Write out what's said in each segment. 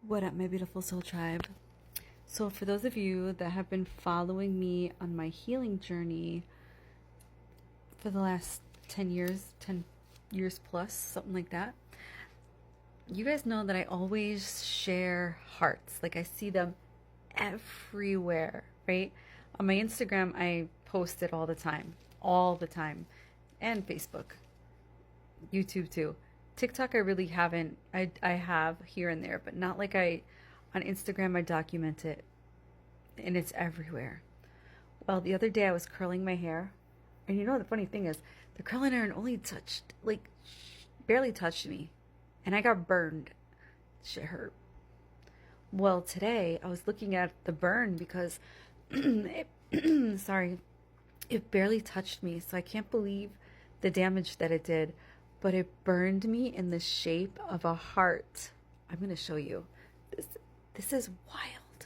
What up, my beautiful soul tribe? So, for those of you that have been following me on my healing journey for the last 10 years plus, something like that, you guys know that I always share hearts. Like, I see them everywhere, right? On my Instagram, I post it all the time, and Facebook, YouTube too. TikTok, I really haven't. I have here and there, but not like on Instagram, I document it and it's everywhere. Well, the other day I was curling my hair, and you know the funny thing is, the curling iron only touched, like, barely touched me, and I got burned. Shit hurt. Well, today I was looking at the burn because, sorry, it barely touched me, so I can't believe the damage that it did. But it burned me in the shape of a heart. I'm going to show you. This is wild.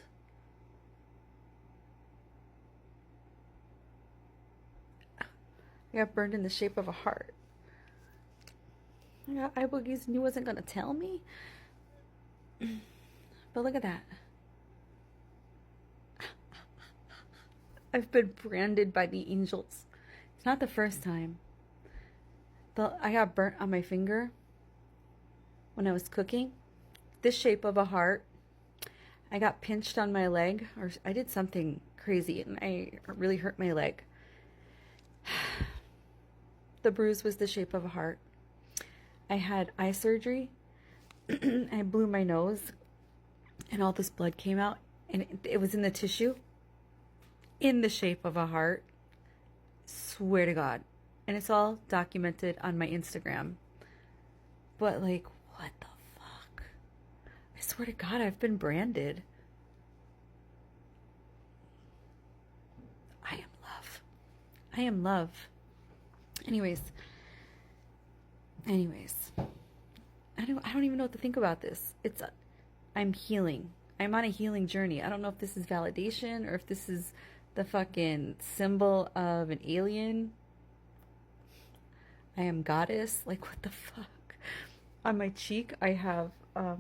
I got burned in the shape of a heart. I got eye boogies and you wasn't going to tell me? But look at that. I've been branded by the angels. It's not the first time. I got burnt on my finger when I was cooking. This shape of a heart. I got pinched on my leg, or I did something crazy and I really hurt my leg. The bruise was the shape of a heart. I had eye surgery. I blew my nose and all this blood came out, and it was in the tissue in the shape of a heart. Swear to God. And it's all documented on my Instagram. But, like, what the fuck? I swear to God, I've been branded. I am love. I am love. Anyways. I don't even know what to think about this. I'm healing. I'm on a healing journey. I don't know if this is validation or if this is the fucking symbol of an alien. I am goddess. Like, what the fuck? On my cheek, I have, I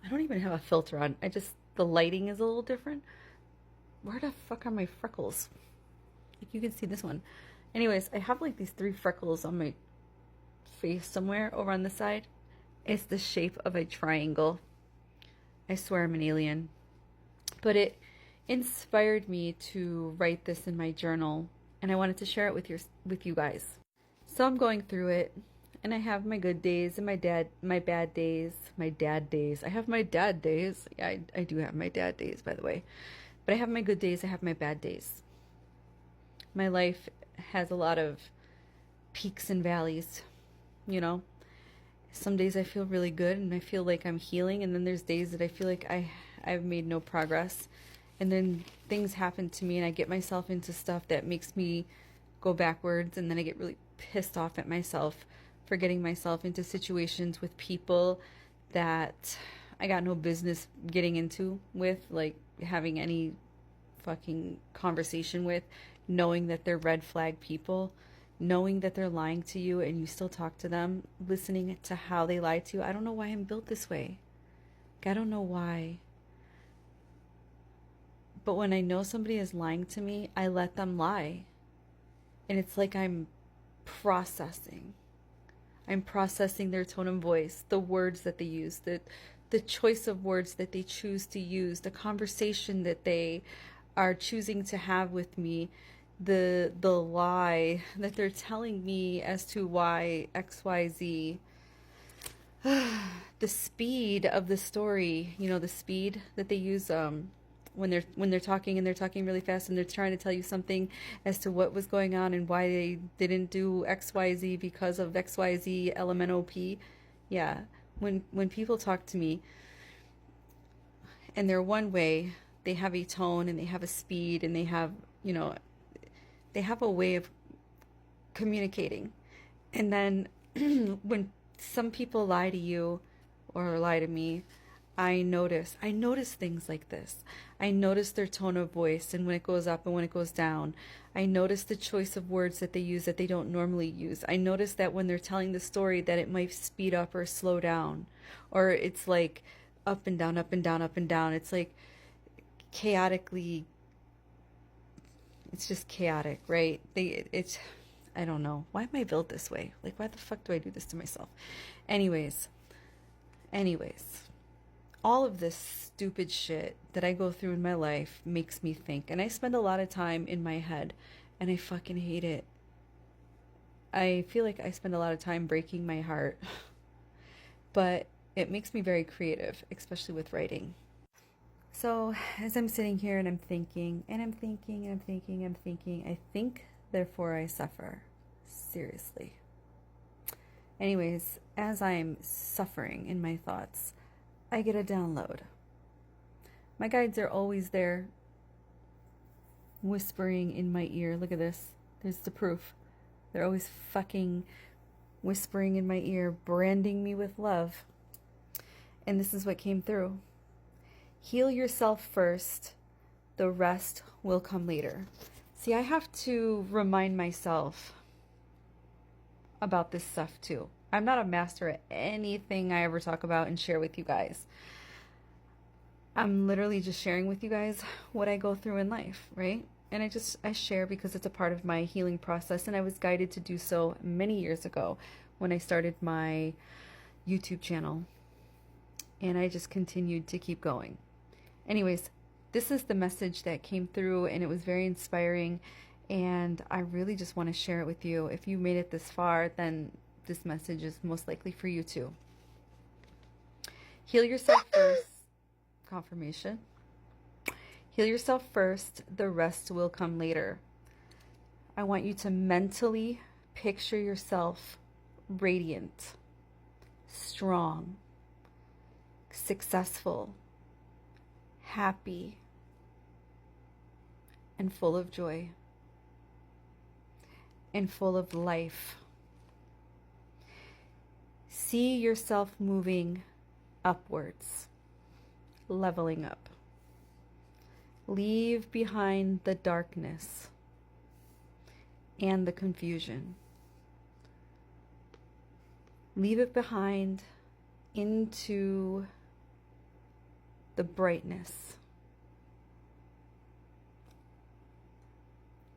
don't even have a filter on. The lighting is a little different. Where the fuck are my freckles? Like, you can see this one. Anyways, I have like these 3 freckles on my face somewhere over on the side. It's the shape of a triangle. I swear I'm an alien. But it inspired me to write this in my journal, and I wanted to share it with you guys. So I'm going through it, and I have my good days and my bad days. My dad days. I have my dad days. Yeah, I do have my dad days, by the way. But I have my good days. I have my bad days. My life has a lot of peaks and valleys, you know. Some days I feel really good and I feel like I'm healing, and then there's days that I feel like I've made no progress. And then things happen to me and I get myself into stuff that makes me go backwards, and then I get really pissed off at myself for getting myself into situations with people that I got no business getting into with, like having any fucking conversation with, knowing that they're red flag people, knowing that they're lying to you and you still talk to them, listening to how they lie to you. I don't know why I'm built this way. I don't know why. But when I know somebody is lying to me, I let them lie. And it's like I'm processing. I'm processing their tone of voice, the words that they use, the choice of words that they choose to use, the conversation that they are choosing to have with me, the lie that they're telling me as to why XYZ. The speed of the story, you know, the speed that they use when they're talking, and they're talking really fast and they're trying to tell you something as to what was going on and why they didn't do XYZ because of XYZ LMNOP. Yeah, when people talk to me and they're one way, they have a tone and they have a speed and they have, you know, they have a way of communicating. And then when some people lie to you or lie to me, I notice things like this. I notice their tone of voice and when it goes up and when it goes down. I notice the choice of words that they use that they don't normally use. I notice that when they're telling the story that it might speed up or slow down, or it's like up and down, up and down, up and down. It's like chaotically, it's just chaotic, right? It's, I don't know. Why am I built this way? Like, why the fuck do I do this to myself? Anyways, all of this stupid shit that I go through in my life makes me think. And I spend a lot of time in my head, and I fucking hate it. I feel like I spend a lot of time breaking my heart, but it makes me very creative, especially with writing. So as I'm sitting here and I'm thinking, and I'm thinking, and I'm thinking, I'm thinking, I think, therefore I suffer. Seriously. Anyways, as I'm suffering in my thoughts, I get a download. My guides are always there, whispering in my ear. Look at this. There's the proof. They're always fucking whispering in my ear, branding me with love. And this is what came through. Heal yourself first. The rest will come later. See, I have to remind myself about this stuff too. I'm not a master at anything I ever talk about and share with you guys. I'm literally just sharing with you guys what I go through in life, right? And I share because it's a part of my healing process, and I was guided to do so many years ago when I started my YouTube channel. And I just continued to keep going. Anyways, this is the message that came through, and it was very inspiring, and I really just want to share it with you. If you made it this far, then this message is most likely for you too. Heal yourself first. Confirmation. Heal yourself first. The rest will come later. I want you to mentally picture yourself radiant, strong, successful, happy, and full of joy, and full of life. See yourself moving upwards, leveling up. Leave behind the darkness and the confusion. Leave it behind into the brightness.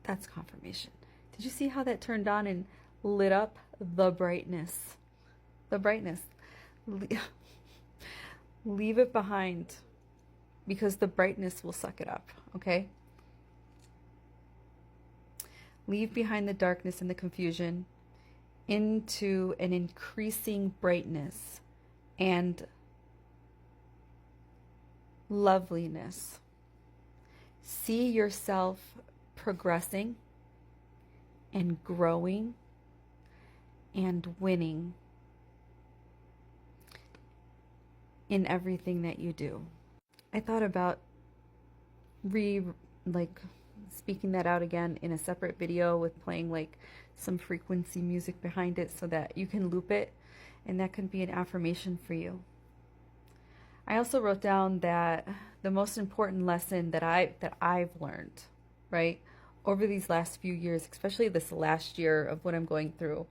That's confirmation. Did you see how that turned on and lit up the brightness? The brightness. Leave it behind, because the brightness will suck it up, okay? Leave behind the darkness and the confusion into an increasing brightness and loveliness. See yourself progressing and growing and winning in everything that you do. I thought about speaking that out again in a separate video with playing like some frequency music behind it so that you can loop it, and that can be an affirmation for you. I also wrote down that the most important lesson that I've learned, right, over these last few years, especially this last year of what I'm going through,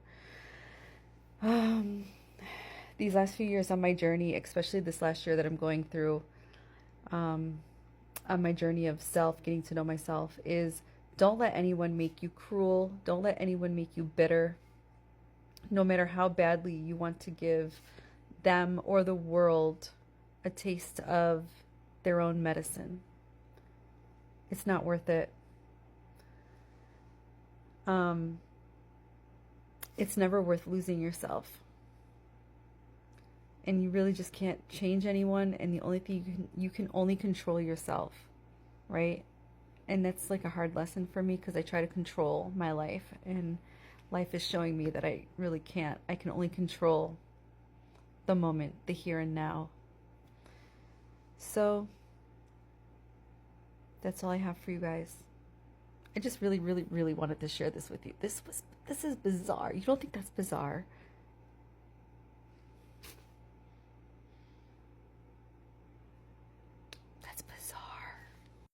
these last few years on my journey, especially this last year that I'm going through, on my journey of self, getting to know myself, is don't let anyone make you cruel. Don't let anyone make you bitter. No matter how badly you want to give them or the world a taste of their own medicine. It's not worth it. It's never worth losing yourself. And you really just can't change anyone, and the only thing you can only control yourself, right? And that's like a hard lesson for me, because I try to control my life, and life is showing me that I really can't. I can only control the moment, the here and now. So that's all I have for you guys. I just really, really, really wanted to share this with you. This is bizarre. You don't think that's bizarre?